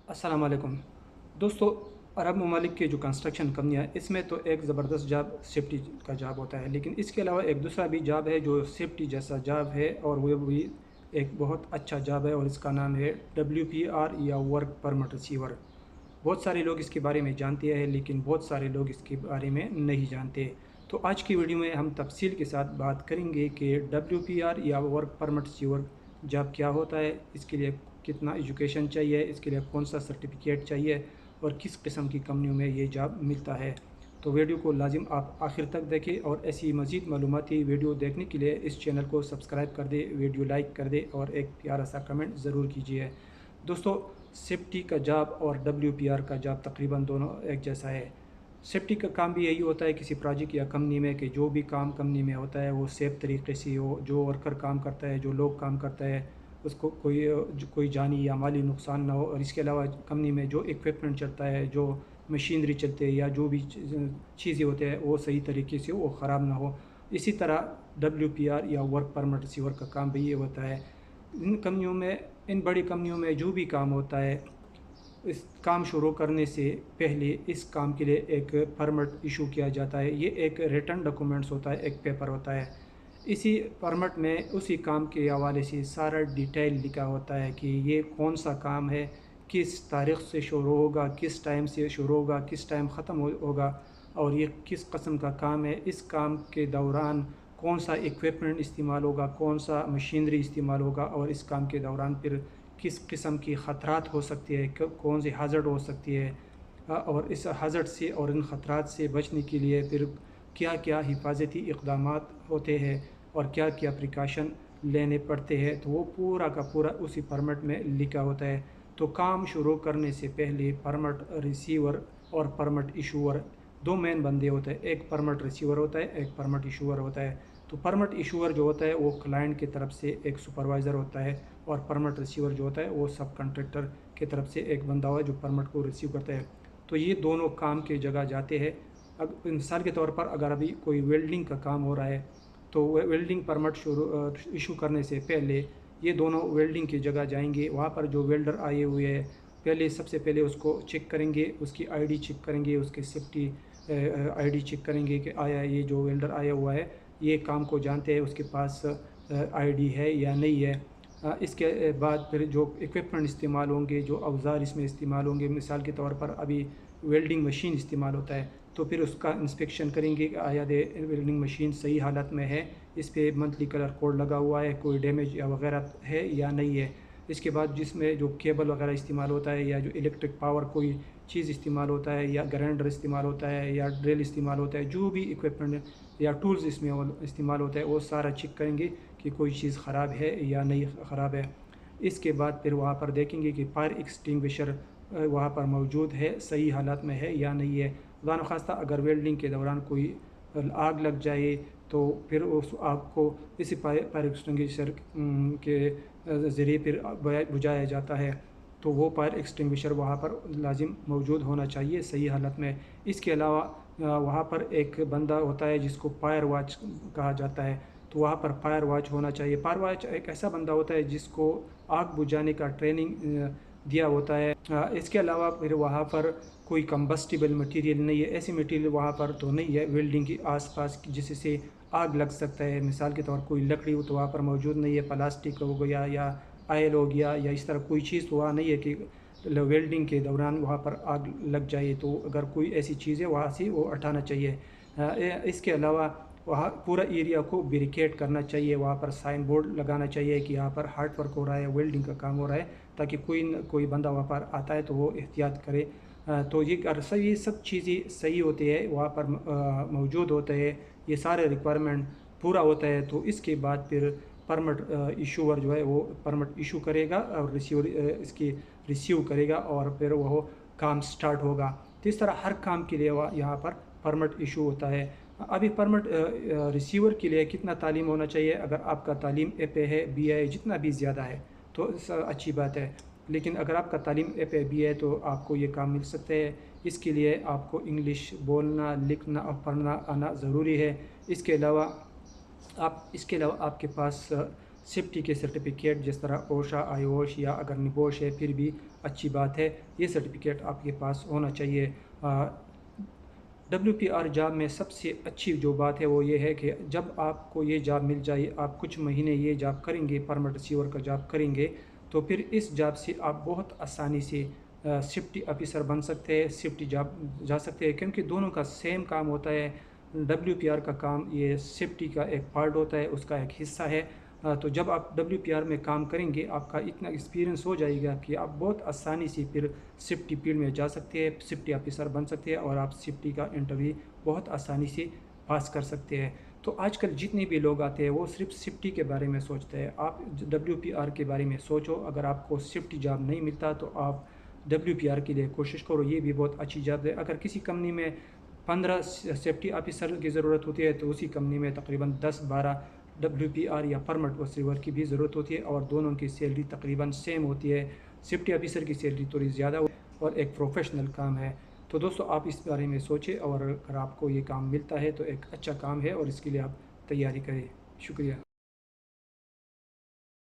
अस्सलाम वालेकुम दोस्तों। अरब ममालिक के जो कंस्ट्रक्शन कंपनियाँ इसमें तो एक ज़बरदस्त जॉब सेफ्टी का जॉब होता है, लेकिन इसके अलावा एक दूसरा भी जॉब है जो सेफ्टी जैसा जॉब है, और वो भी एक बहुत अच्छा जॉब है, और इसका नाम है WPR या वर्क परमिट रिसीवर। बहुत सारे लोग इसके बारे में जानते हैं, लेकिन बहुत सारे लोग इसके बारे में नहीं जानते। तो आज की वीडियो में हम तफसील के साथ बात करेंगे कि WPR या वर्क परमिट रिसीवर जॉब क्या होता है, इसके लिए कितना एजुकेशन चाहिए, इसके लिए कौन सा सर्टिफिकेट चाहिए, और किस किस्म की कंपनियों में ये जॉब मिलता है। तो वीडियो को लाजिम आप आखिर तक देखें, और ऐसी मज़ीद मालूमाती वीडियो देखने के लिए इस चैनल को सब्सक्राइब कर दे, वीडियो लाइक कर दे, और एक प्यारा सा कमेंट ज़रूर कीजिए। दोस्तों, सेफ्टी का जॉब और WPR का जॉब तकरीबन दोनों एक जैसा है। सेफ्टी का काम भी यही होता है किसी प्रोजेक्ट या कंपनी में, कि जो भी काम कंपनी में होता है वो सेफ तरीके से हो, जो वर्कर काम करता है, जो लोग काम करता है, उसको कोई जानी या माली नुकसान ना हो। और इसके अलावा कंपनी में जो इक्विपमेंट चलता है, जो मशीनरी चलते हैं, या जो भी चीज़ें होते हैं, वो सही तरीके से वो ख़राब ना हो। इसी तरह WPR या वर्क परमिट रिसीवर का काम भी ये होता है। इन बड़ी कंपनियों में जो भी काम होता है, इस काम शुरू करने से पहले इस काम के लिए एक परमिट इशू किया जाता है। ये एक रिटन डॉक्यूमेंट्स होता है, एक पेपर होता है। इसी परमिट में उसी काम के हवाले से सारा डिटेल लिखा होता है कि ये कौन सा काम है, किस तारीख़ से शुरू होगा, किस टाइम से शुरू होगा, किस टाइम ख़त्म होगा, और ये किस कस्म का काम है। इस काम के दौरान कौन सा इक्विपमेंट इस्तेमाल होगा, कौन सा मशीनरी इस्तेमाल होगा, और इस काम के दौरान फिर किस किस्म की ख़तरात हो सकती है, कौन सी hazard हो सकती है, और इस hazard से और इन ख़तरात से बचने के लिए फिर क्या क्या हिफाजती इक़दामात होते हैं, और क्या क्या प्रिकॉशन लेने पड़ते हैं। तो वो पूरा का पूरा उसी परमिट में लिखा होता है। तो काम शुरू करने से पहले परमिट रिसीवर और परमिट इशूअर दो मेन बंदे होते हैं। एक परमिट रिसीवर होता है, एक परमिट इशूअर होता है। तो परमिट इशूअर जो होता है वो क्लाइंट की तरफ से एक सुपरवाइज़र होता है, और परमिट रिसीवर जो होता है वो सब कॉन्ट्रैक्टर की तरफ से एक बंदा हुआ जो परमिट को रिसीव करता है। तो ये दोनों काम की जगह जाते हैं। अब मिसाल के तौर पर अगर अभी कोई वेल्डिंग का काम हो रहा है, तो वेल्डिंग परमिट इशू करने से पहले ये दोनों वेल्डिंग की जगह जाएंगे। वहाँ पर जो वेल्डर आए हुए हैं, सबसे पहले उसको चेक करेंगे, उसकी आईडी चेक करेंगे, उसके सेफ्टी आईडी चेक करेंगे कि आया ये जो वेल्डर आया हुआ है ये काम को जानते हैं, उसके पास आईडी है या नहीं है। इसके बाद फिर जो इक्विपमेंट इस्तेमाल होंगे, जो औज़ार इसमें इस्तेमाल होंगे, मिसाल के तौर पर अभी वेल्डिंग मशीन इस्तेमाल होता है, तो फिर उसका इंस्पेक्शन करेंगे कि आया वेल्डिंग मशीन सही हालत में है, इस पर मंथली कलर कोड लगा हुआ है, कोई डैमेज या वगैरह है या नहीं है। इसके बाद जिसमें जो केबल वगैरह इस्तेमाल होता है, या जो इलेक्ट्रिक पावर कोई चीज़ इस्तेमाल होता है, या ग्राइंडर इस्तेमाल होता है, या ड्रिल इस्तेमाल होता है, जो भी इक्विपमेंट या टूल्स इसमें इस्तेमाल होता है, वो सारा चेक करेंगे कि कोई चीज़ ख़राब है या नहीं ख़राब है। इसके बाद फिर वहाँ पर देखेंगे कि फायर एक्सटिंग्विशर वहाँ पर मौजूद है, सही हालत में है या नहीं है। खुदा न खास्ता अगर वेल्डिंग के दौरान कोई आग लग जाए, तो फिर उस आग को इसी फायर एक्सटिंग्विशर के ज़रिए फिर बुझाया जाता है। तो वो फायर एक्सटिंग्विशर वहाँ पर लाजिम मौजूद होना चाहिए सही हालत में। इसके अलावा वहाँ पर एक बंदा होता है जिसको फायर वॉच कहा जाता है, तो वहाँ पर फायर वॉच होना चाहिए। फायर वॉच एक ऐसा बंदा होता है जिसको आग बुझाने का ट्रेनिंग दिया होता है। इसके अलावा फिर वहाँ पर कोई कंबस्टिबल मटेरियल नहीं है, ऐसी मटेरियल वहाँ पर तो नहीं है वेल्डिंग के आसपास जिससे आग लग सकता है। मिसाल के तौर कोई लकड़ी हो तो वहाँ पर मौजूद नहीं है, प्लास्टिक हो गया या आयल हो गया, या इस तरह कोई चीज़ तो वहाँ नहीं है कि वेल्डिंग के दौरान वहाँ पर आग लग जाए। तो अगर कोई ऐसी चीज़ है वहाँ से वो हटाना चाहिए। इसके अलावा वहाँ पूरा एरिया को बैरिकेड करना चाहिए, वहाँ पर साइन बोर्ड लगाना चाहिए कि यहाँ पर हार्ड वर्क हो रहा है, वेल्डिंग का काम हो रहा है, ताकि कोई बंदा वहाँ पर आता है तो वो एहतियात करे। तो ये सब चीज़ें सही होती है, वहाँ पर मौजूद होते हैं, ये सारे रिक्वायरमेंट पूरा होता है। तो इसके बाद फिर परमिट इशूअर जो है वो परमिट इशू करेगा, और इसकी रिसीव करेगा, और फिर वो काम स्टार्ट होगा। तो इस तरह हर काम के लिए यहाँ पर परमिट इशू होता है। अभी परमिट रिसीवर के लिए कितना तालीम होना चाहिए? अगर आपका तालीम FA है, BA है, जितना भी ज़्यादा है तो अच्छी बात है। लेकिन अगर आपका तालीम FA BA है तो आपको ये काम मिल सकते हैं। इसके लिए आपको इंग्लिश बोलना, लिखना और पढ़ना आना ज़रूरी है। इसके अलावा आपके पास सेफ्टी के सर्टिफिकेट जिस तरह ओशा, आयोश या अगर निबोश है फिर भी अच्छी बात है, ये सर्टिफिकेट आपके पास होना चाहिए। WPR जॉब में सबसे अच्छी जो बात है वो ये है कि जब आपको ये जॉब मिल जाए, आप कुछ महीने ये जॉब करेंगे, परमिट रिसीवर का जॉब करेंगे, तो फिर इस जॉब से आप बहुत आसानी से सेफ्टी ऑफिसर बन सकते हैं, सेफ्टी जॉब जा सकते हैं, क्योंकि दोनों का सेम काम होता है। WPR का काम ये सेफ्टी का एक पार्ट होता है, उसका एक हिस्सा है। तो जब आप WPR में काम करेंगे आपका इतना एक्सपीरियंस हो जाएगा कि आप बहुत आसानी से फिर सेफ्टी फील्ड में जा सकते हैं, सेफ्टी ऑफिसर बन सकते हैं और आप सेफ्टी का इंटरव्यू बहुत आसानी से पास कर सकते हैं। तो आजकल जितने भी लोग आते हैं वो सिर्फ सेफ्टी के बारे में सोचते हैं। आप WPR के बारे में सोचो, अगर आपको सेफ्टी जॉब नहीं मिलता तो आप WPR के लिए कोशिश करो, ये भी बहुत अच्छी जॉब है। अगर किसी कंपनी में 15 सेफ्टी ऑफिसर की ज़रूरत होती है तो उसी कंपनी में तकरीबन 10-12 WPR या परमिट रिसीवर की भी ज़रूरत होती है, और दोनों की सैलरी तकरीबन सेम होती है। सेफ्टी ऑफिसर की सैलरी थोड़ी ज़्यादा और एक प्रोफेशनल काम है। तो दोस्तों आप इस बारे में सोचें, और अगर आपको ये काम मिलता है तो एक अच्छा काम है और इसके लिए आप तैयारी करें। शुक्रिया।